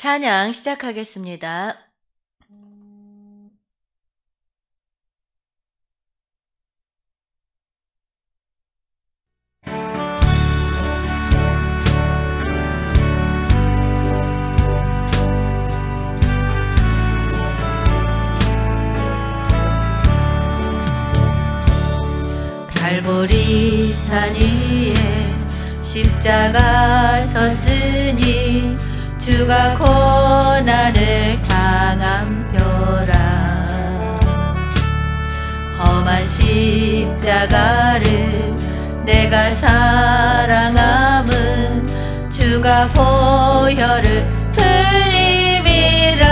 찬양 시작하겠습니다. 갈보리 산 위에 십자가 섰으니 주가 고난을 당한 표라. 험한 십자가를 내가 사랑함은 주가 보혈을 흘림이라.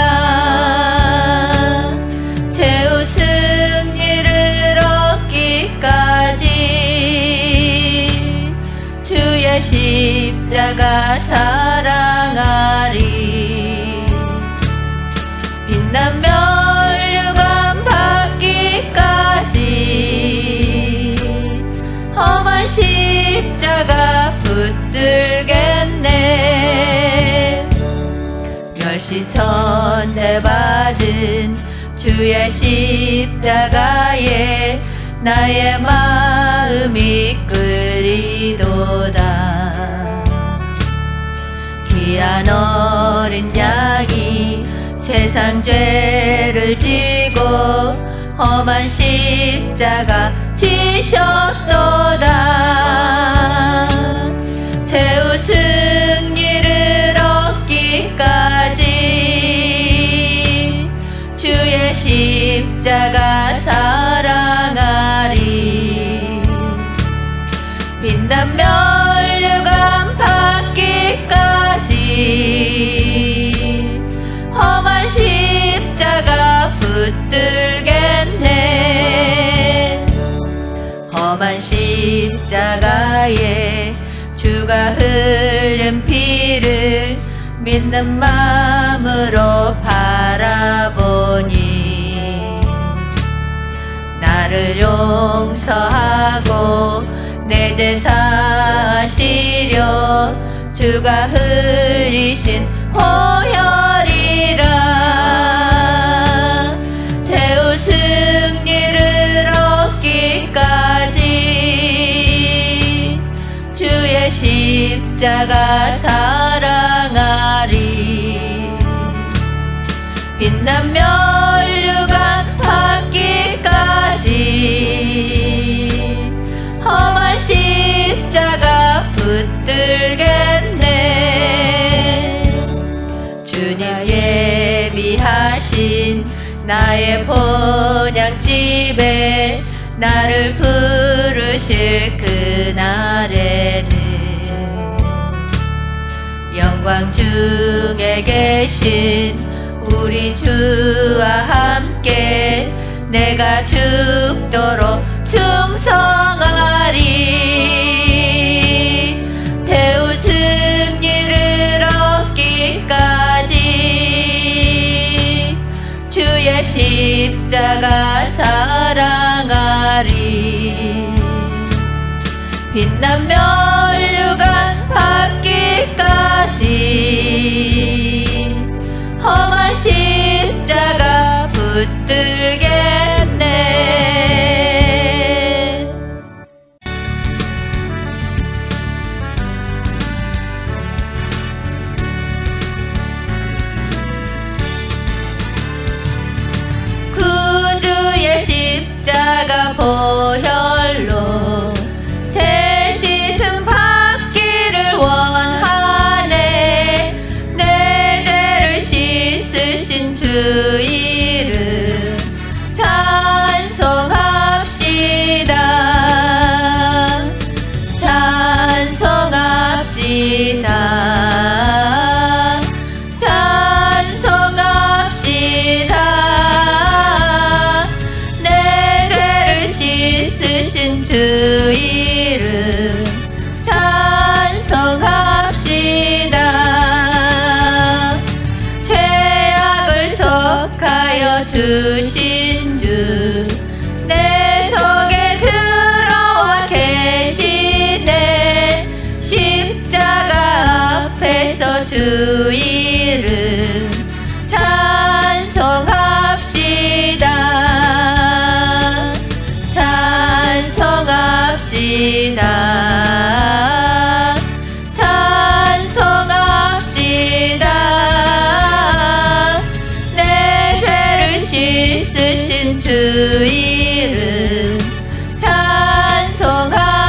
최후 승리를 얻기까지 주의 십자가 사랑하리. 빛난 멸류관 받기까지 험한 십자가 붙들겠네. 멸시천대 받은 주의 십자가에 나의 마음이 끌리도다. 귀한 어린 양이 세상 죄를 지고 험한 십자가 지셨도다. 최후 승리를 얻기까지 주의 십자가 사랑하리. 빛난 멸류관 받기까지 험한 십자가 붙들겠네. 험한 십자가에 주가 흘린 피를 믿는 마음으로 바라보니 나를 용서하고 내 죄 사하시려 주가 흘리신 보혈이라. 최후 승리를 얻기까지 주의 십자가 사랑하리. 빛난 멸류관 받기까지 험한 십자가 붙들겠네. 주님 예비하신 나의 본향집에 나를 부르실 그날에는 영광 중에 계신 우리 주와 함께 내가 죽도록 충성하리. 최후 승리를 얻기까지 주의 십자가 사랑하리. 빛난 멸류관 받기까지 험한 십자가 붙들겠네. 구주의 십자가 보혈로 제 씻음 받기를 원하네. 내 죄를 씻으신 주 이름 찬송합시다. 찬송합시다. 찬송합시다. 내 죄를 씻으신 주 이름 찬송합시다. 죄악을 속하여 주신 주 내 속에 들어와 계시네. 십자가 앞에서 주 이름 주신 주 이름 찬송합시다.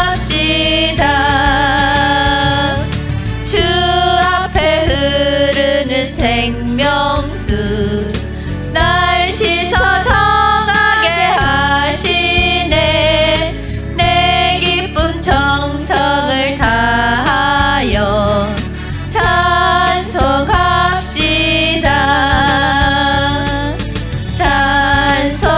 주 앞에 흐르는 생명수 날 씻어 정하게 하시네. 내 기쁜 정성을 다하여 찬송합시다. 찬송합시다.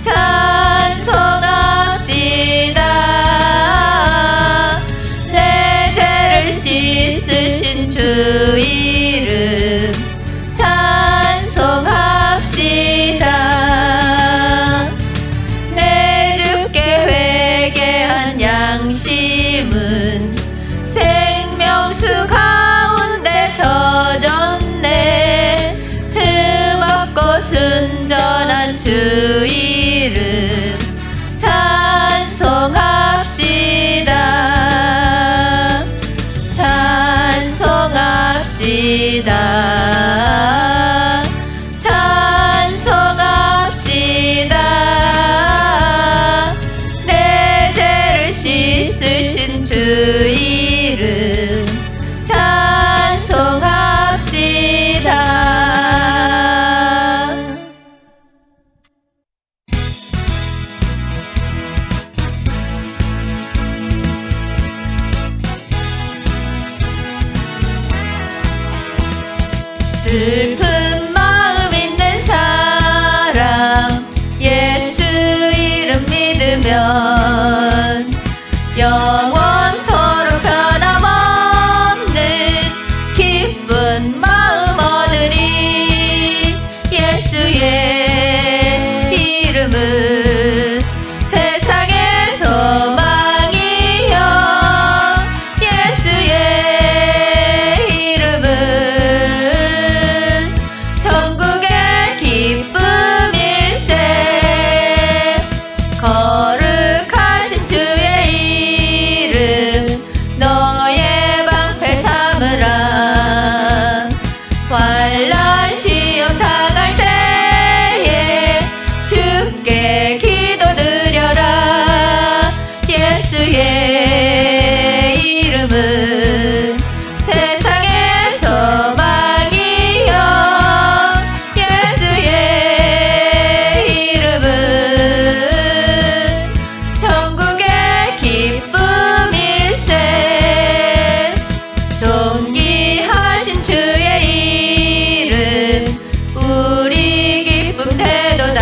찬송합시다. 내 죄를 씻으신 주 이름 찬송합시다. 내 주께 회개한 양심은 생명수 가운데 젖었네. 흠없고 순전한 주 이름 찬송합시다. 찬송합시다. 찬송합시다. 내 죄를 씻으신 주 이름 찬송합시다. 슬픈 마음 있는 사람 예수 이름 믿으면 영원토록 변함없는 기쁜 마음 얻으리. 예수의 이름은 세상의 소망이요. 예수의 이름은 천국의 기쁨일세. 거룩하신 주의 이름 너의 방패 삼으라. 환난 시험 당할 때에 주께 기도드려라. 예수의 이름은 세상의 소망이요. 예수의 이름은 천국의 기쁨일세. 존귀하신 주의 이름 우리 기쁨 되도다.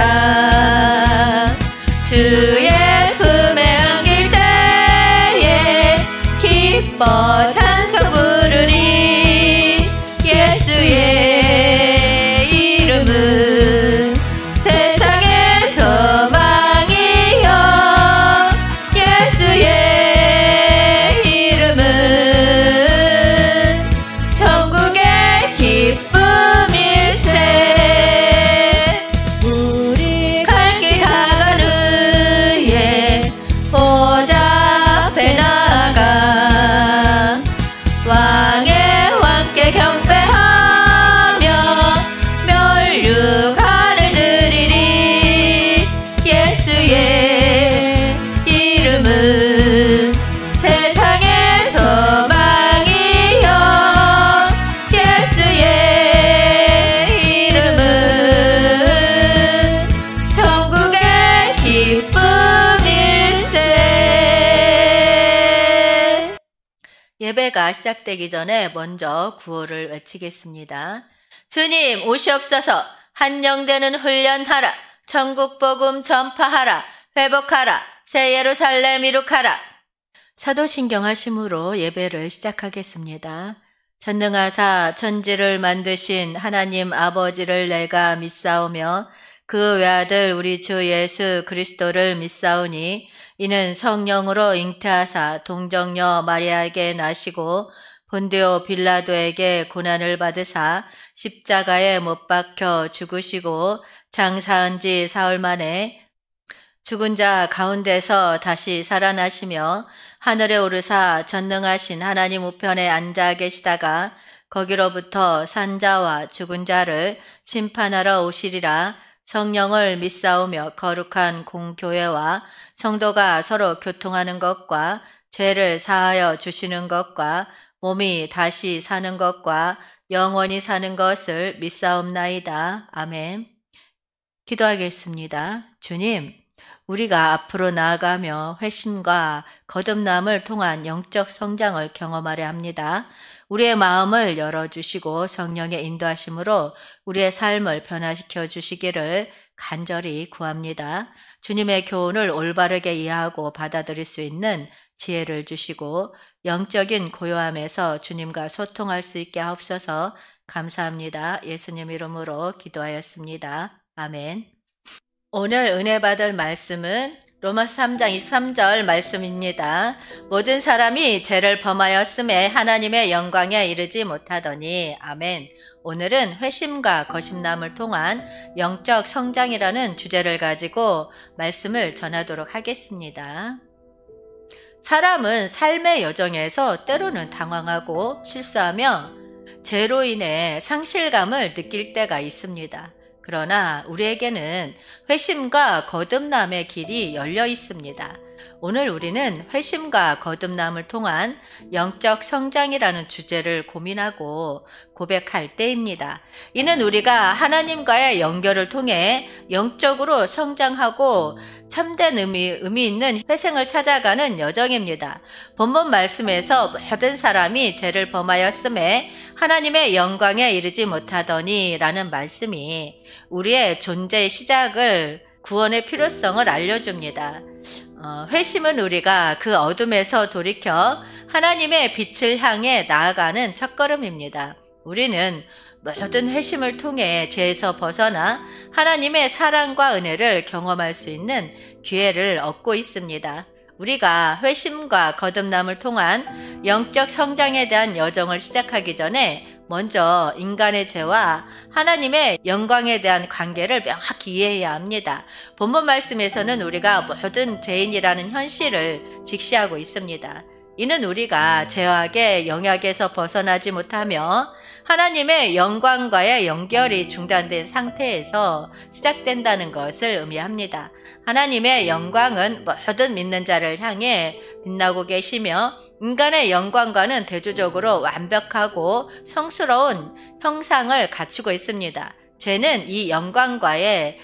주의 품에 안길 때에 기뻐 찬송 부르리. 예수의 이름은 세상의 소망이요. 예수의 이름은 천국의 기쁨일세. 우리 갈 길 다간 후에 보좌 앞에 나아가 왕의 왕께 경배하며 멸류관을 드리리. 예수의 이름은 세상의 소망이요. 예수의 이름은 천국의 기쁨일세. 예배가 시작되기 전에 먼저 구호를 외치겠습니다. 주님 오시옵소서. 한영되는 훈련하라. 천국 복음 전파하라. 회복하라. 새 예루살렘 이룩하라. 사도신경 하심으로 예배를 시작하겠습니다. 전능하사 천지를 만드신 하나님 아버지를 내가 믿사오며 그 외아들 우리 주 예수 그리스도를 믿사오니 이는 성령으로 잉태하사 동정녀 마리아에게 나시고 본디오 빌라도에게 고난을 받으사 십자가에 못 박혀 죽으시고 장사한 지 사흘 만에 죽은 자 가운데서 다시 살아나시며 하늘에 오르사 전능하신 하나님 우편에 앉아 계시다가 거기로부터 산자와 죽은 자를 심판하러 오시리라. 성령을 믿사오며 거룩한 공교회와 성도가 서로 교통하는 것과 죄를 사하여 주시는 것과 몸이 다시 사는 것과 영원히 사는 것을 믿사옵나이다. 아멘. 기도하겠습니다. 주님, 우리가 앞으로 나아가며 회심과 거듭남을 통한 영적 성장을 경험하려 합니다. 우리의 마음을 열어주시고 성령의 인도하심으로 우리의 삶을 변화시켜 주시기를 간절히 구합니다. 주님의 교훈을 올바르게 이해하고 받아들일 수 있는 지혜를 주시고 영적인 고요함에서 주님과 소통할 수 있게 하옵소서. 감사합니다. 예수님 이름으로 기도하였습니다. 아멘. 오늘 은혜 받을 말씀은 로마서 3장 23절 말씀입니다. 모든 사람이 죄를 범하였음에 하나님의 영광에 이르지 못하더니. 아멘. 오늘은 회심과 거듭남을 통한 영적 성장이라는 주제를 가지고 말씀을 전하도록 하겠습니다. 사람은 삶의 여정에서 때로는 당황하고 실수하며 죄로 인해 상실감을 느낄 때가 있습니다. 그러나 우리에게는 회심과 거듭남의 길이 열려 있습니다. 오늘 우리는 회심과 거듭남을 통한 영적 성장이라는 주제를 고민하고 고백할 때입니다. 이는 우리가 하나님과의 연결을 통해 영적으로 성장하고 참된 의미 있는 회생을 찾아가는 여정입니다. 본문 말씀에서 모든 사람이 죄를 범하였음에 하나님의 영광에 이르지 못하더니 라는 말씀이 우리의 존재의 시작을 구원의 필요성을 알려줍니다. 회심은 우리가 그 어둠에서 돌이켜 하나님의 빛을 향해 나아가는 첫걸음입니다. 우리는 모든 회심을 통해 죄에서 벗어나 하나님의 사랑과 은혜를 경험할 수 있는 기회를 얻고 있습니다. 우리가 회심과 거듭남을 통한 영적 성장에 대한 여정을 시작하기 전에 먼저 인간의 죄와 하나님의 영광에 대한 관계를 명확히 이해해야 합니다. 본문 말씀에서는 우리가 모든 죄인이라는 현실을 직시하고 있습니다. 이는 우리가 죄악의 영향에서 벗어나지 못하며 하나님의 영광과의 연결이 중단된 상태에서 시작된다는 것을 의미합니다. 하나님의 영광은 모든 믿는 자를 향해 빛나고 계시며 인간의 영광과는 대조적으로 완벽하고 성스러운 형상을 갖추고 있습니다. 죄는 이 영광과의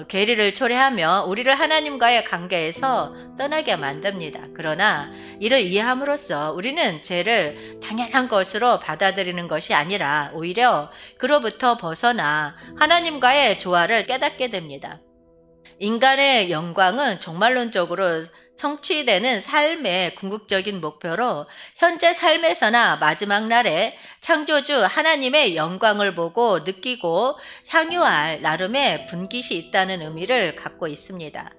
괴리를 초래하며 우리를 하나님과의 관계에서 떠나게 만듭니다. 그러나 이를 이해함으로써 우리는 죄를 당연한 것으로 받아들이는 것이 아니라 오히려 그로부터 벗어나 하나님과의 조화를 깨닫게 됩니다. 인간의 영광은 종말론적으로 성취되는 삶의 궁극적인 목표로 현재 삶에서나 마지막 날에 창조주 하나님의 영광을 보고 느끼고 향유할 나름의 분깃이 있다는 의미를 갖고 있습니다.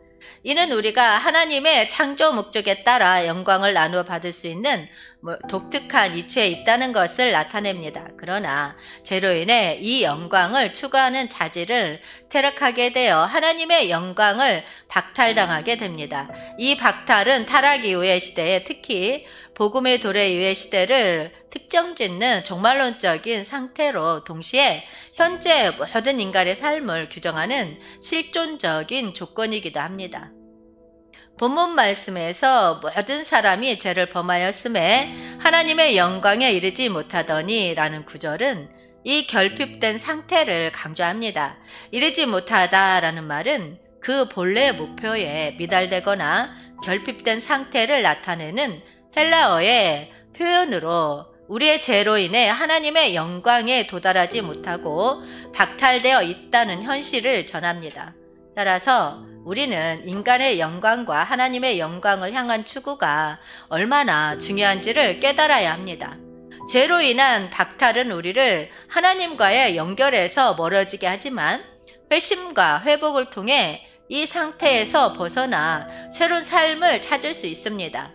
이는 우리가 하나님의 창조 목적에 따라 영광을 나누어 받을 수 있는 독특한 이치에 있다는 것을 나타냅니다. 그러나 죄로 인해 이 영광을 추구하는 자질을 퇴락하게 되어 하나님의 영광을 박탈당하게 됩니다. 이 박탈은 타락 이후의 시대에 특히 복음의 도래 이후의 시대를 특정짓는 종말론적인 상태로 동시에 현재 모든 인간의 삶을 규정하는 실존적인 조건이기도 합니다. 본문 말씀에서 모든 사람이 죄를 범하였음에 하나님의 영광에 이르지 못하더니 라는 구절은 이 결핍된 상태를 강조합니다. 이르지 못하다라는 말은 그 본래의 목표에 미달되거나 결핍된 상태를 나타내는 헬라어의 표현으로 우리의 죄로 인해 하나님의 영광에 도달하지 못하고 박탈되어 있다는 현실을 전합니다. 따라서 우리는 인간의 영광과 하나님의 영광을 향한 추구가 얼마나 중요한지를 깨달아야 합니다. 죄로 인한 박탈은 우리를 하나님과의 연결에서 멀어지게 하지만 회심과 회복을 통해 이 상태에서 벗어나 새로운 삶을 찾을 수 있습니다.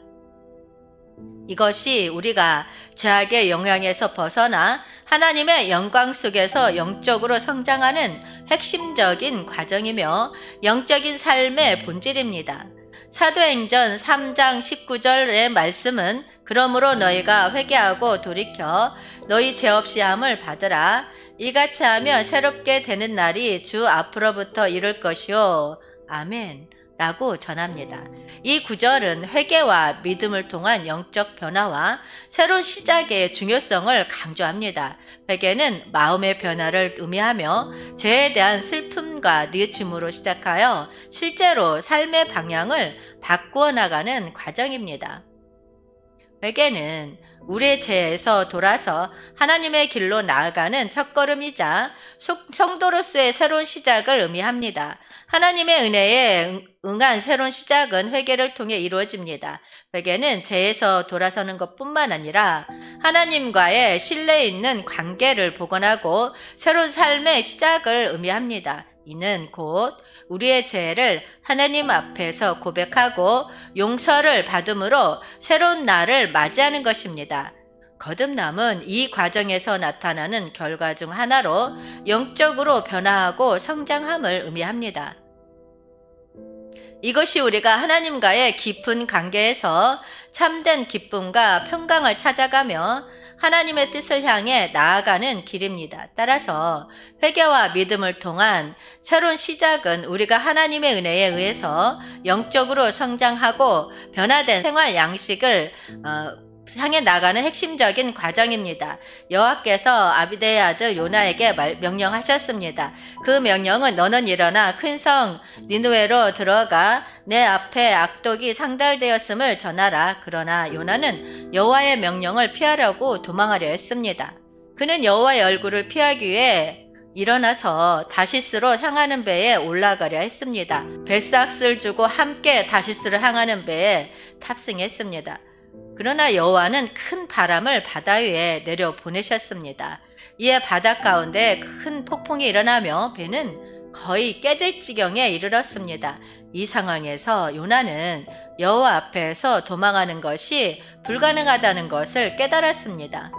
이것이 우리가 죄악의 영향에서 벗어나 하나님의 영광 속에서 영적으로 성장하는 핵심적인 과정이며 영적인 삶의 본질입니다. 사도행전 3장 19절의 말씀은 그러므로 너희가 회개하고 돌이켜 너희 죄 없이 함을 받으라. 이같이 하면 새롭게 되는 날이 주 앞으로부터 이룰 것이요. 아멘. 라고 전합니다. 이 구절은 회개와 믿음을 통한 영적 변화와 새로운 시작의 중요성을 강조합니다. 회개는 마음의 변화를 의미하며 죄에 대한 슬픔과 뉘우침으로 시작하여 실제로 삶의 방향을 바꾸어 나가는 과정입니다. 회개는 우리의 죄에서 돌아서 하나님의 길로 나아가는 첫걸음이자 성도로서의 새로운 시작을 의미합니다. 하나님의 은혜에 응한 새로운 시작은 회개를 통해 이루어집니다. 회개는 죄에서 돌아서는 것뿐만 아니라 하나님과의 신뢰 있는 관계를 복원하고 새로운 삶의 시작을 의미합니다. 이는 곧 우리의 죄를 하나님 앞에서 고백하고 용서를 받음으로 새로운 날을 맞이하는 것입니다. 거듭남은 이 과정에서 나타나는 결과 중 하나로 영적으로 변화하고 성장함을 의미합니다. 이것이 우리가 하나님과의 깊은 관계에서 참된 기쁨과 평강을 찾아가며 하나님의 뜻을 향해 나아가는 길입니다. 따라서 회개와 믿음을 통한 새로운 시작은 우리가 하나님의 은혜에 의해서 영적으로 성장하고 변화된 생활 양식을 향해 나가는 핵심적인 과정입니다. 여호와께서 아비데의 아들 요나에게 명령하셨습니다. 그 명령은 너는 일어나 큰 성 니느웨로 들어가 내 앞에 악독이 상달되었음을 전하라. 그러나 요나는 여호와의 명령을 피하려고 도망하려 했습니다. 그는 여호와의 얼굴을 피하기 위해 일어나서 다시스로 향하는 배에 올라가려 했습니다. 뱃삭스를 주고 함께 다시스로 향하는 배에 탑승했습니다. 그러나 여호와는 큰 바람을 바다 위에 내려 보내셨습니다. 이에 바다 가운데 큰 폭풍이 일어나며 배는 거의 깨질 지경에 이르렀습니다. 이 상황에서 요나는 여호와 앞에서 도망하는 것이 불가능하다는 것을 깨달았습니다.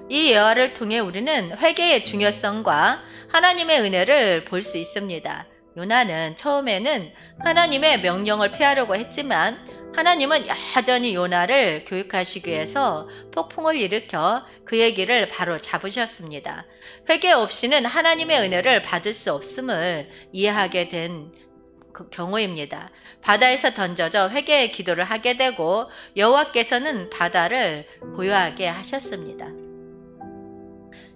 이 예화를 통해 우리는 회개의 중요성과 하나님의 은혜를 볼 수 있습니다. 요나는 처음에는 하나님의 명령을 피하려고 했지만 하나님은 여전히 요나를 교육하시기 위해서 폭풍을 일으켜 그의 길을 바로 잡으셨습니다. 회개 없이는 하나님의 은혜를 받을 수 없음을 이해하게 된 그 경우입니다. 바다에서 던져져 회개의 기도를 하게 되고 여호와께서는 바다를 고요하게 하셨습니다.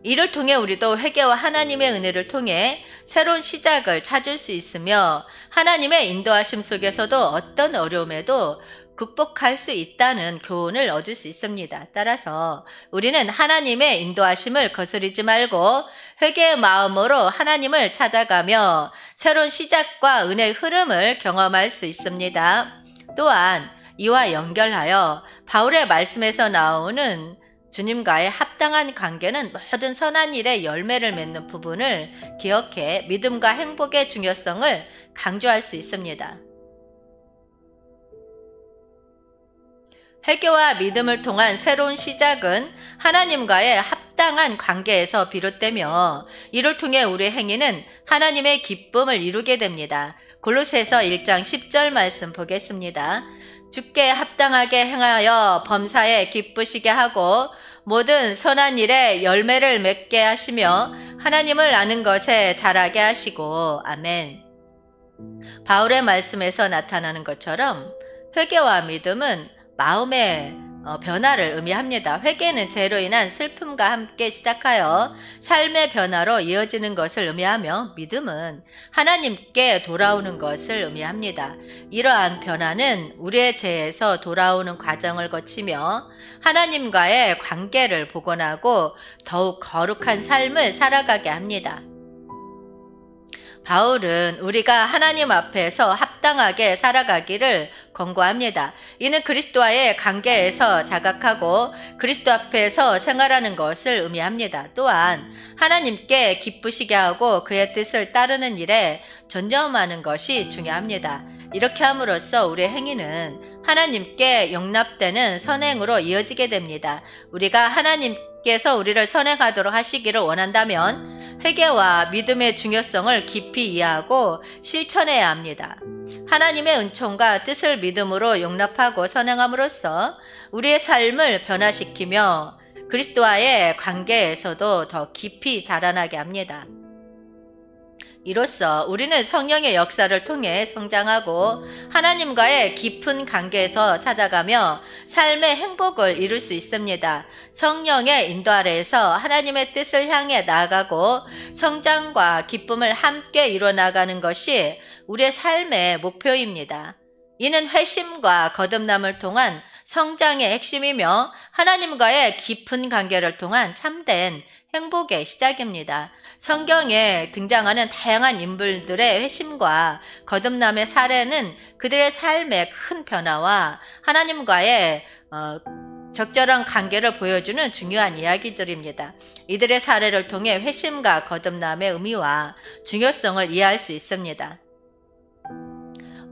이를 통해 우리도 회개와 하나님의 은혜를 통해 새로운 시작을 찾을 수 있으며 하나님의 인도하심 속에서도 어떤 어려움에도 극복할 수 있다는 교훈을 얻을 수 있습니다. 따라서 우리는 하나님의 인도하심을 거스르지 말고 회개의 마음으로 하나님을 찾아가며 새로운 시작과 은혜의 흐름을 경험할 수 있습니다. 또한 이와 연결하여 바울의 말씀에서 나오는 주님과의 합당한 관계는 모든 선한 일에 열매를 맺는 부분을 기억해 믿음과 행복의 중요성을 강조할 수 있습니다. 회개와 믿음을 통한 새로운 시작은 하나님과의 합당한 관계에서 비롯되며 이를 통해 우리의 행위는 하나님의 기쁨을 이루게 됩니다. 골로새서 1장 10절 말씀 보겠습니다. 주께 합당하게 행하여 범사에 기쁘시게 하고 모든 선한 일에 열매를 맺게 하시며 하나님을 아는 것에 자라게 하시고 아멘. 바울의 말씀에서 나타나는 것처럼 회개와 믿음은 마음의 변화를 의미합니다. 회개는 죄로 인한 슬픔과 함께 시작하여 삶의 변화로 이어지는 것을 의미하며 믿음은 하나님께 돌아오는 것을 의미합니다. 이러한 변화는 우리의 죄에서 돌아오는 과정을 거치며 하나님과의 관계를 복원하고 더욱 거룩한 삶을 살아가게 합니다. 바울은 우리가 하나님 앞에서 합당하게 살아가기를 권고합니다. 이는 그리스도와의 관계에서 자각하고 그리스도 앞에서 생활하는 것을 의미합니다. 또한 하나님께 기쁘시게 하고 그의 뜻을 따르는 일에 전념하는 것이 중요합니다. 이렇게 함으로써 우리의 행위는 하나님께 용납되는 선행으로 이어지게 됩니다. 우리가 하나님께서 우리를 선행하도록 하시기를 원한다면 회개와 믿음의 중요성을 깊이 이해하고 실천해야 합니다. 하나님의 은총과 뜻을 믿음으로 용납하고 선행함으로써 우리의 삶을 변화시키며 그리스도와의 관계에서도 더 깊이 자라나게 합니다. 이로써 우리는 성령의 역사를 통해 성장하고 하나님과의 깊은 관계에서 찾아가며 삶의 행복을 이룰 수 있습니다. 성령의 인도 아래에서 하나님의 뜻을 향해 나아가고 성장과 기쁨을 함께 이뤄나가는 것이 우리의 삶의 목표입니다. 이는 회심과 거듭남을 통한 성장의 핵심이며 하나님과의 깊은 관계를 통한 참된 행복의 시작입니다. 성경에 등장하는 다양한 인물들의 회심과 거듭남의 사례는 그들의 삶의 큰 변화와 하나님과의 적절한 관계를 보여주는 중요한 이야기들입니다. 이들의 사례를 통해 회심과 거듭남의 의미와 중요성을 이해할 수 있습니다.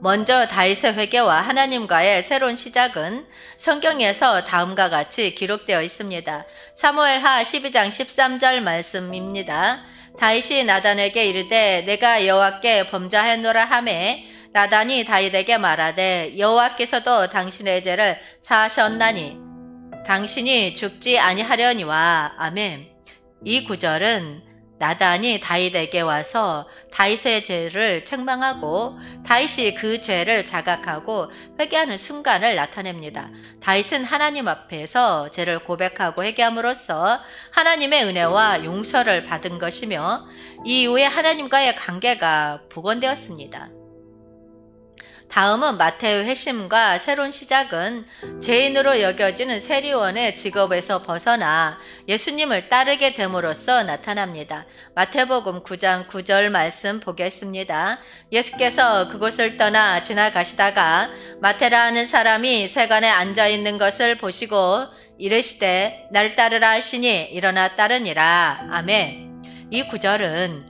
먼저 다윗의 회개와 하나님과의 새로운 시작은 성경에서 다음과 같이 기록되어 있습니다. 사무엘하 12장 13절 말씀입니다. 다윗이 나단에게 이르되 내가 여호와께 범죄하였노라 하매 나단이 다윗에게 말하되 여호와께서도 당신의 죄를 사하셨나니 당신이 죽지 아니하려니와. 아멘. 이 구절은 나단이 다윗에게 와서 다윗의 죄를 책망하고 다윗이 그 죄를 자각하고 회개하는 순간을 나타냅니다. 다윗은 하나님 앞에서 죄를 고백하고 회개함으로써 하나님의 은혜와 용서를 받은 것이며 이후에 하나님과의 관계가 복원되었습니다. 다음은 마태의 회심과 새로운 시작은 죄인으로 여겨지는 세리원의 직업에서 벗어나 예수님을 따르게 됨으로써 나타납니다. 마태복음 9장 9절 말씀 보겠습니다. 예수께서 그곳을 떠나 지나가시다가 마태라 하는 사람이 세관에 앉아있는 것을 보시고 이르시되 날 따르라 하시니 일어나 따르니라. 아멘. 이 구절은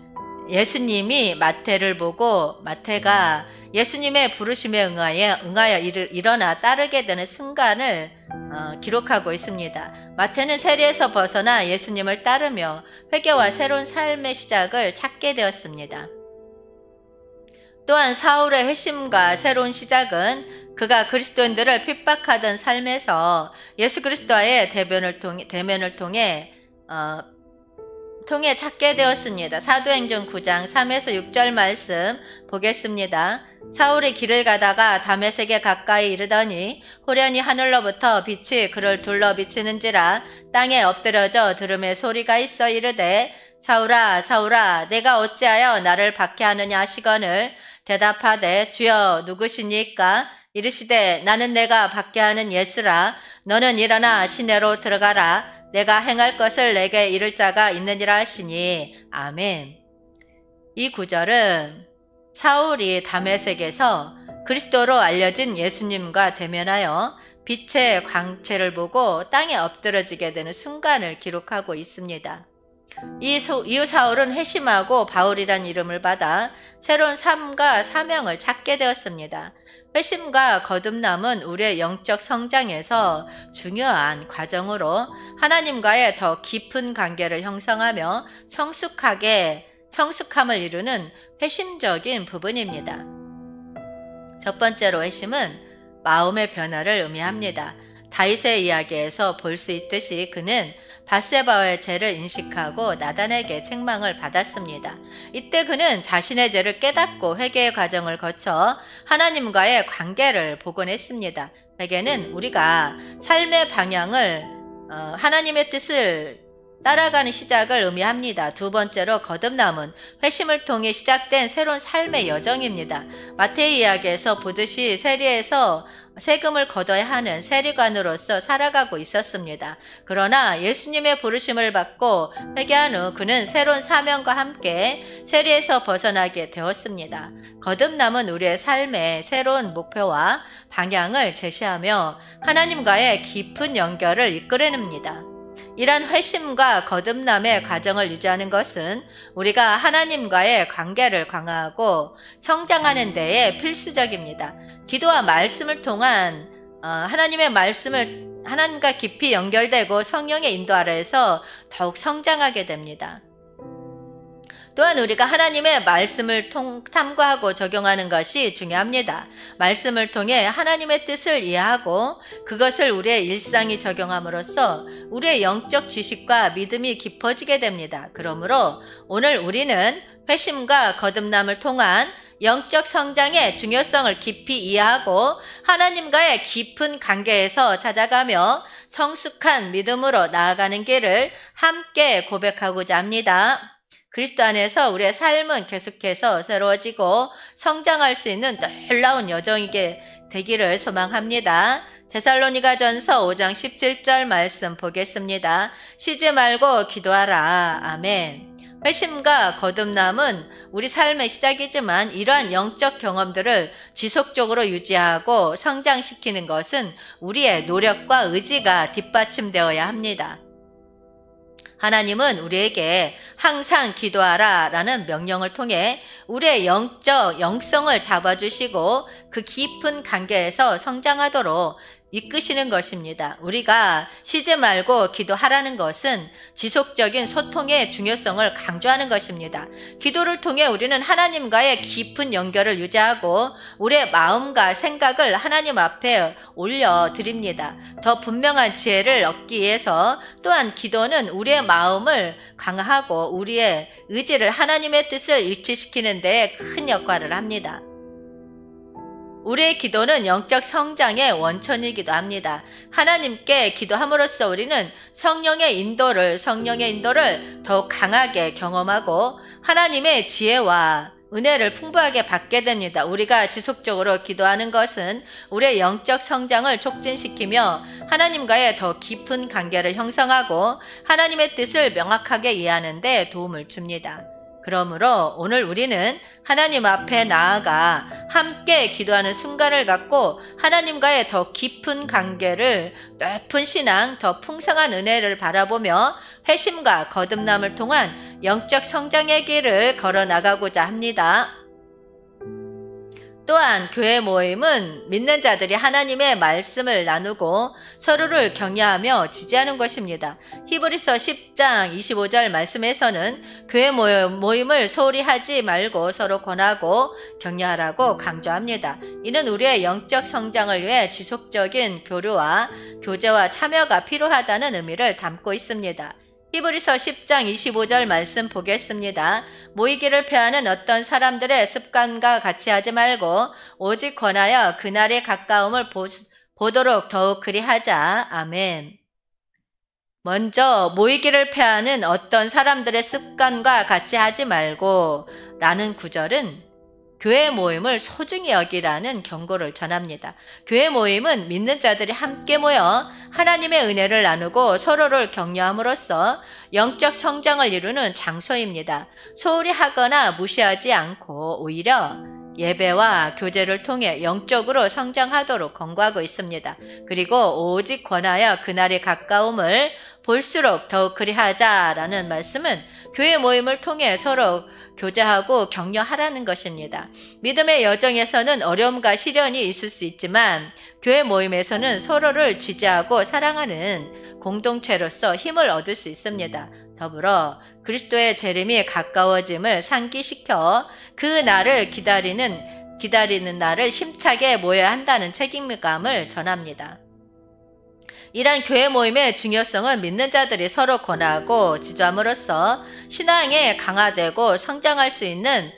예수님이 마태를 보고 마태가 예수님의 부르심에 응하여 일어나 따르게 되는 순간을 기록하고 있습니다. 마태는 세리에서 벗어나 예수님을 따르며 회개와 새로운 삶의 시작을 찾게 되었습니다. 또한 사울의 회심과 새로운 시작은 그가 그리스도인들을 핍박하던 삶에서 예수 그리스도와의 대면을 통해 찾게 되었습니다. 사도행전 9장 3에서 6절 말씀 보겠습니다. 사울이 길을 가다가 다메섹에 가까이 이르더니 호련히 하늘로부터 빛이 그를 둘러 비치는지라 땅에 엎드려져 들음의 소리가 있어 이르되 사울아 사울아 내가 어찌하여 나를 박해하느냐 하시거늘 대답하되 주여 누구시니까 이르시되 나는 내가 박해하는 예수라 너는 일어나 시내로 들어가라 내가 행할 것을 내게 이를 자가 있느니라 하시니. 아멘. 이 구절은 사울이 다메섹에서 그리스도로 알려진 예수님과 대면하여 빛의 광채를 보고 땅에 엎드러지게 되는 순간을 기록하고 있습니다. 이후 사울은 회심하고 바울이란 이름을 받아 새로운 삶과 사명을 찾게 되었습니다. 회심과 거듭남은 우리의 영적 성장에서 중요한 과정으로 하나님과의 더 깊은 관계를 형성하며 성숙함을 이루는 회심적인 부분입니다. 첫 번째로 회심은 마음의 변화를 의미합니다. 다윗의 이야기에서 볼 수 있듯이 그는 밧세바의 죄를 인식하고 나단에게 책망을 받았습니다. 이때 그는 자신의 죄를 깨닫고 회개의 과정을 거쳐 하나님과의 관계를 복원했습니다. 회개는 우리가 삶의 방향을 하나님의 뜻을 따라가는 시작을 의미합니다. 두 번째로 거듭남은 회심을 통해 시작된 새로운 삶의 여정입니다. 마태의 이야기에서 보듯이 세리에서 세금을 걷어야 하는 세리관으로서 살아가고 있었습니다. 그러나 예수님의 부르심을 받고 회개한 후 그는 새로운 사명과 함께 세리에서 벗어나게 되었습니다. 거듭남은 우리의 삶의 새로운 목표와 방향을 제시하며 하나님과의 깊은 연결을 이끌어냅니다. 이러한 회심과 거듭남의 과정을 유지하는 것은 우리가 하나님과의 관계를 강화하고 성장하는 데에 필수적입니다. 기도와 말씀을 통한 하나님과 깊이 연결되고 성령의 인도 아래에서 더욱 성장하게 됩니다. 또한 우리가 하나님의 말씀을 탐구하고 적용하는 것이 중요합니다. 말씀을 통해 하나님의 뜻을 이해하고 그것을 우리의 일상에 적용함으로써 우리의 영적 지식과 믿음이 깊어지게 됩니다. 그러므로 오늘 우리는 회심과 거듭남을 통한 영적 성장의 중요성을 깊이 이해하고 하나님과의 깊은 관계에서 찾아가며 성숙한 믿음으로 나아가는 길을 함께 고백하고자 합니다. 그리스도 안에서 우리의 삶은 계속해서 새로워지고 성장할 수 있는 놀라운 여정이게 되기를 소망합니다. 데살로니가전서 5장 17절 말씀 보겠습니다. 쉬지 말고 기도하라. 아멘. 회심과 거듭남은 우리 삶의 시작이지만 이러한 영적 경험들을 지속적으로 유지하고 성장시키는 것은 우리의 노력과 의지가 뒷받침되어야 합니다. 하나님은 우리에게 항상 기도하라 라는 명령을 통해 우리의 영성을 잡아주시고 그 깊은 관계에서 성장하도록 이끄시는 것입니다. 우리가 쉬지 말고 기도하라는 것은 지속적인 소통의 중요성을 강조하는 것입니다. 기도를 통해 우리는 하나님과의 깊은 연결을 유지하고 우리의 마음과 생각을 하나님 앞에 올려드립니다. 더 분명한 지혜를 얻기 위해서 또한 기도는 우리의 마음을 강화하고 우리의 의지를 하나님의 뜻을 일치시키는 데 큰 역할을 합니다. 우리의 기도는 영적 성장의 원천이기도 합니다. 하나님께 기도함으로써 우리는 성령의 인도를 더욱 강하게 경험하고 하나님의 지혜와 은혜를 풍부하게 받게 됩니다. 우리가 지속적으로 기도하는 것은 우리의 영적 성장을 촉진시키며 하나님과의 더 깊은 관계를 형성하고 하나님의 뜻을 명확하게 이해하는 데 도움을 줍니다. 그러므로 오늘 우리는 하나님 앞에 나아가 함께 기도하는 순간을 갖고 하나님과의 더 깊은 관계를, 높은 신앙, 더 풍성한 은혜를 바라보며 회심과 거듭남을 통한 영적 성장의 길을 걸어 나가고자 합니다. 또한 교회 모임은 믿는 자들이 하나님의 말씀을 나누고 서로를 격려하며 지지하는 것입니다. 히브리서 10장 25절 말씀에서는 교회 모임을 소홀히 하지 말고 서로 권하고 격려하라고 강조합니다. 이는 우리의 영적 성장을 위해 지속적인 교류와 교제와 참여가 필요하다는 의미를 담고 있습니다. 히브리서 10장 25절 말씀 보겠습니다. 모이기를 패하는 어떤 사람들의 습관과 같이 하지 말고 오직 권하여 그날의 가까움을 보도록 더욱 그리하자. 아멘. 먼저 모이기를 패하는 어떤 사람들의 습관과 같이 하지 말고 라는 구절은 교회 모임을 소중히 여기라는 경고를 전합니다. 교회 모임은 믿는 자들이 함께 모여 하나님의 은혜를 나누고 서로를 격려함으로써 영적 성장을 이루는 장소입니다. 소홀히 하거나 무시하지 않고 오히려 예배와 교제를 통해 영적으로 성장하도록 권고하고 있습니다. 그리고 오직 권하여 그날의 가까움을 볼수록 더욱 그리하자라는 말씀은 교회 모임을 통해 서로 교제하고 격려하라는 것입니다. 믿음의 여정에서는 어려움과 시련이 있을 수 있지만 교회 모임에서는 서로를 지지하고 사랑하는 공동체로서 힘을 얻을 수 있습니다. 더불어 그리스도의 재림이 가까워짐을 상기시켜 그 날을 기다리는 날을 힘차게 모여야 한다는 책임감을 전합니다. 이러한 교회 모임의 중요성은 믿는 자들이 서로 권하고 지도함으로써 신앙에 강화되고 성장할 수 있는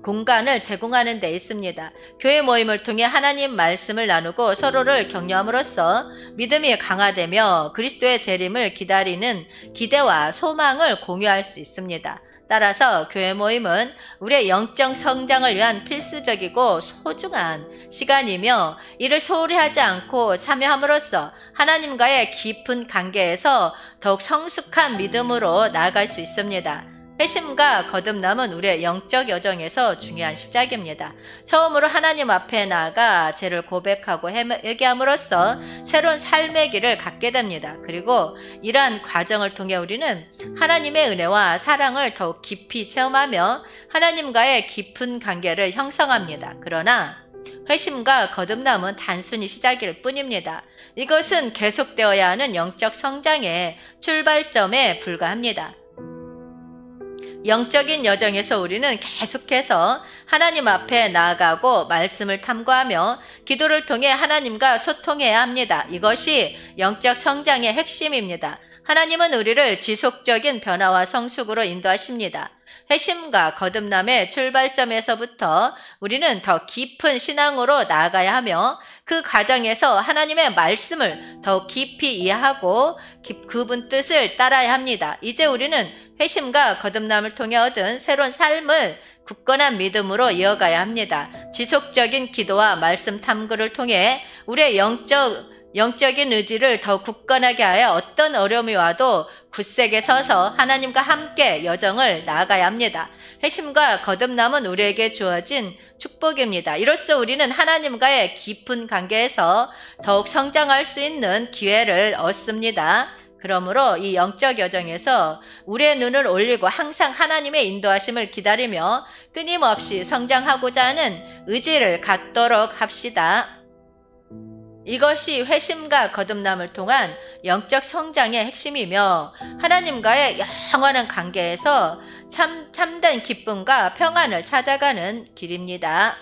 공간을 제공하는 데 있습니다. 교회 모임을 통해 하나님 말씀을 나누고 서로를 격려함으로써 믿음이 강화되며 그리스도의 재림을 기다리는 기대와 소망을 공유할 수 있습니다. 따라서 교회 모임은 우리의 영적 성장을 위한 필수적이고 소중한 시간이며 이를 소홀히 하지 않고 참여함으로써 하나님과의 깊은 관계에서 더욱 성숙한 믿음으로 나아갈 수 있습니다. 회심과 거듭남은 우리의 영적 여정에서 중요한 시작입니다. 처음으로 하나님 앞에 나아가 죄를 고백하고 회개함으로써 새로운 삶의 길을 갖게 됩니다. 그리고 이러한 과정을 통해 우리는 하나님의 은혜와 사랑을 더욱 깊이 체험하며 하나님과의 깊은 관계를 형성합니다. 그러나 회심과 거듭남은 단순히 시작일 뿐입니다. 이것은 계속되어야 하는 영적 성장의 출발점에 불과합니다. 영적인 여정에서 우리는 계속해서 하나님 앞에 나아가고 말씀을 탐구하며 기도를 통해 하나님과 소통해야 합니다. 이것이 영적 성장의 핵심입니다. 하나님은 우리를 지속적인 변화와 성숙으로 인도하십니다. 회심과 거듭남의 출발점에서부터 우리는 더 깊은 신앙으로 나아가야 하며 그 과정에서 하나님의 말씀을 더 깊이 이해하고 그분 뜻을 따라야 합니다. 이제 우리는 회심과 거듭남을 통해 얻은 새로운 삶을 굳건한 믿음으로 이어가야 합니다. 지속적인 기도와 말씀 탐구를 통해 우리의 영적인 의지를 더 굳건하게 하여 어떤 어려움이 와도 굳세게 서서 하나님과 함께 여정을 나아가야 합니다. 회심과 거듭남은 우리에게 주어진 축복입니다. 이로써 우리는 하나님과의 깊은 관계에서 더욱 성장할 수 있는 기회를 얻습니다. 그러므로 이 영적 여정에서 우리의 눈을 올리고 항상 하나님의 인도하심을 기다리며 끊임없이 성장하고자 하는 의지를 갖도록 합시다. 이것이 회심과 거듭남을 통한 영적 성장의 핵심이며 하나님과의 영원한 관계에서 참된 기쁨과 평안을 찾아가는 길입니다.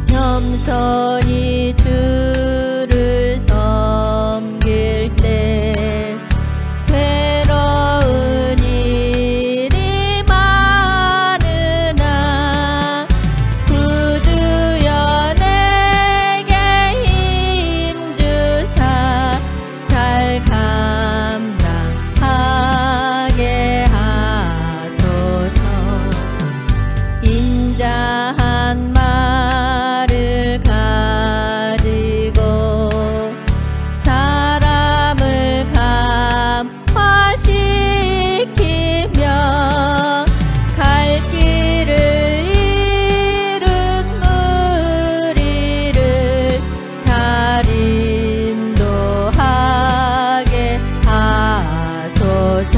겸손히 주를 섬길 때 괴로운 일이 많으나 구주여 내게 힘주사 잘 감당하게 하소서. 인자한 말을 가지고 사람을 감화시키며 갈 길을 잃은 무리를 잘 인도하게 하소서.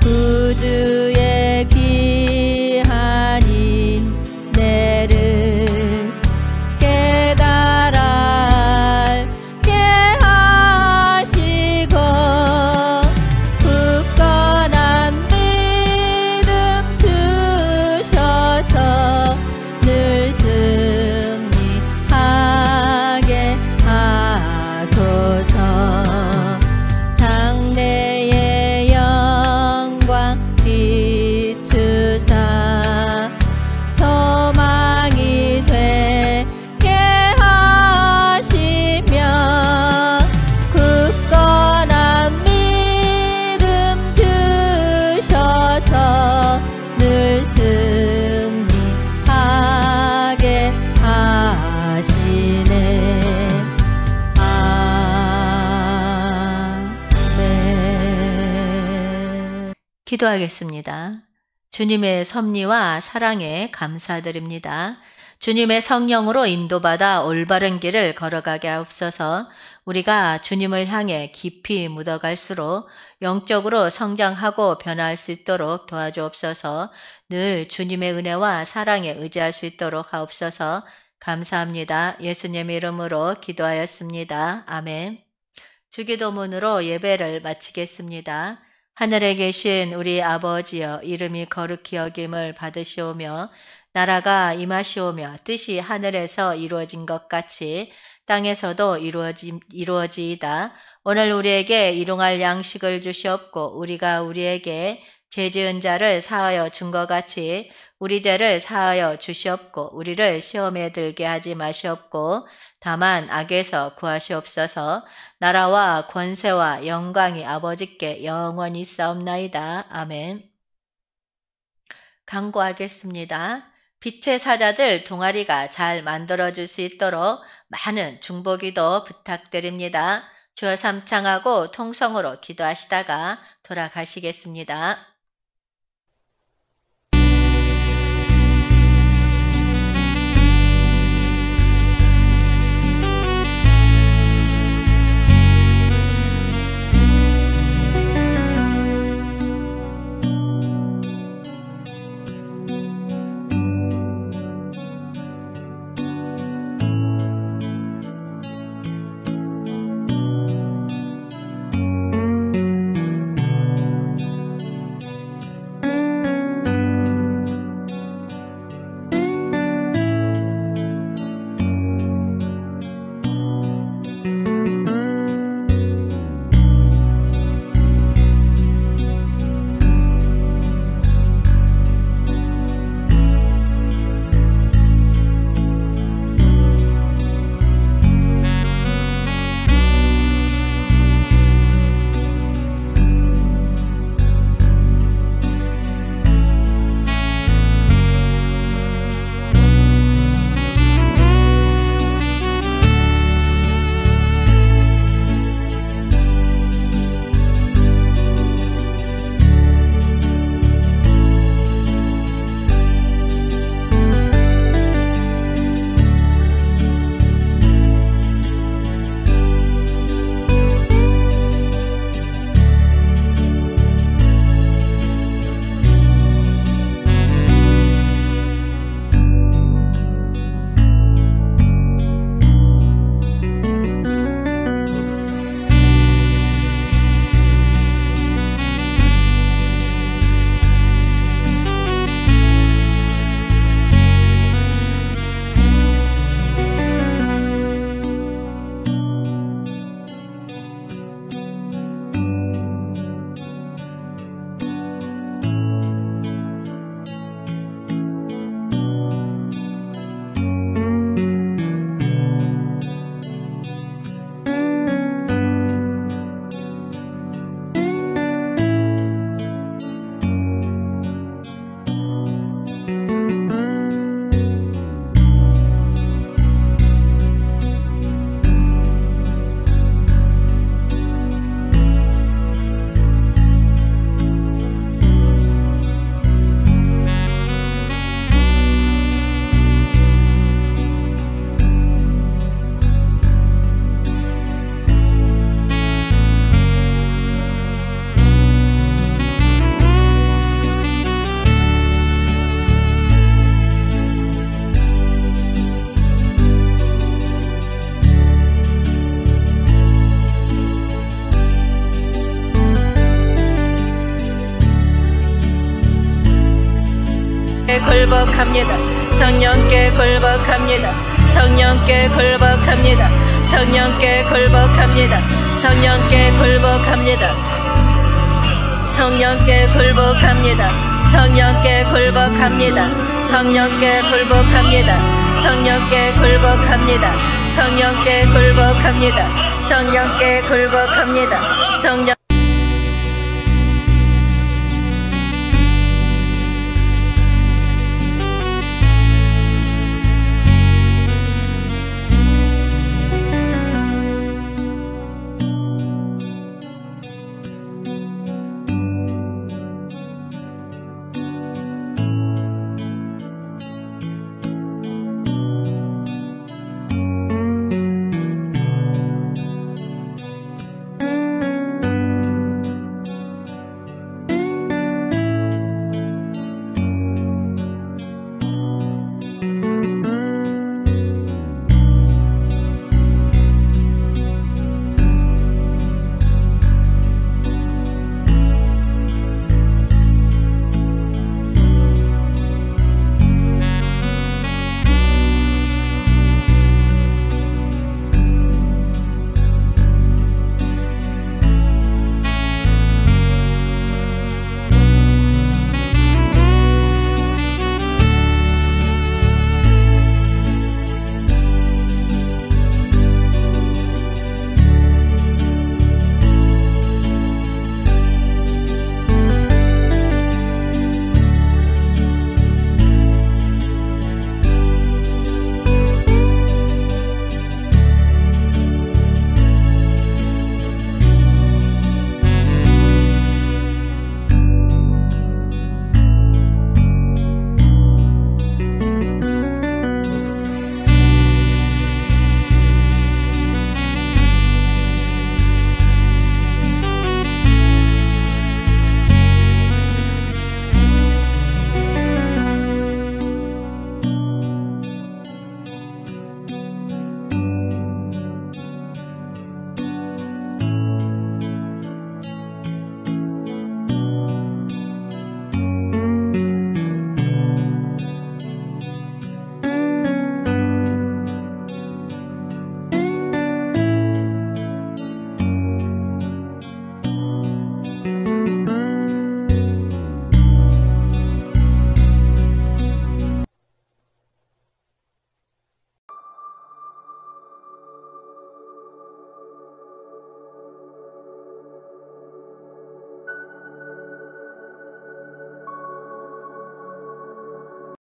구주의 귀한 인내를 깨달아 알게 하시고 굳건한 믿음 주셔서 늘 승리하게 하소서. 장래의 영광 비추사 소망이 되게 하시며 굳건한 믿음 주셔서 늘 승리하게 하시네. 아멘. 기도하겠습니다. 주님의 섭리와 사랑에 감사드립니다. 주님의 성령으로 인도받아 올바른 길을 걸어가게 하옵소서. 우리가 주님을 향해 깊이 묻어갈수록 영적으로 성장하고 변화할 수 있도록 도와주옵소서. 늘 주님의 은혜와 사랑에 의지할 수 있도록 하옵소서. 감사합니다. 예수님의 이름으로 기도하였습니다. 아멘. 주기도문으로 예배를 마치겠습니다. 하늘에 계신 우리 아버지여, 이름이 거룩히 여김을 받으시오며 나라가 임하시오며 뜻이 하늘에서 이루어진 것 같이 땅에서도 이루어지이다. 오늘 우리에게 일용할 양식을 주시옵고 우리가 우리에게 죄 지은 자를 사하여 준 것 같이 우리 죄를 사하여 주시옵고 우리를 시험에 들게 하지 마시옵고 다만 악에서 구하시옵소서. 나라와 권세와 영광이 아버지께 영원히 있사옵나이다. 아멘. 강구하겠습니다. 빛의 사자들 동아리가 잘 만들어질 수 있도록 많은 중보기도 부탁드립니다. 주여 삼창하고 통성으로 기도하시다가 돌아가시겠습니다. 굴복합니다. 성령께 굴복합니다. 성령께 굴복합니다. 성령께 굴복합니다. 성령께 굴복합니다. 성령께 굴복합니다. 성령께 굴복합니다. 성령께 굴복합니다. 성령께 굴복합니다. 성령께 굴복합니다. 성령께 굴복합니다. 성령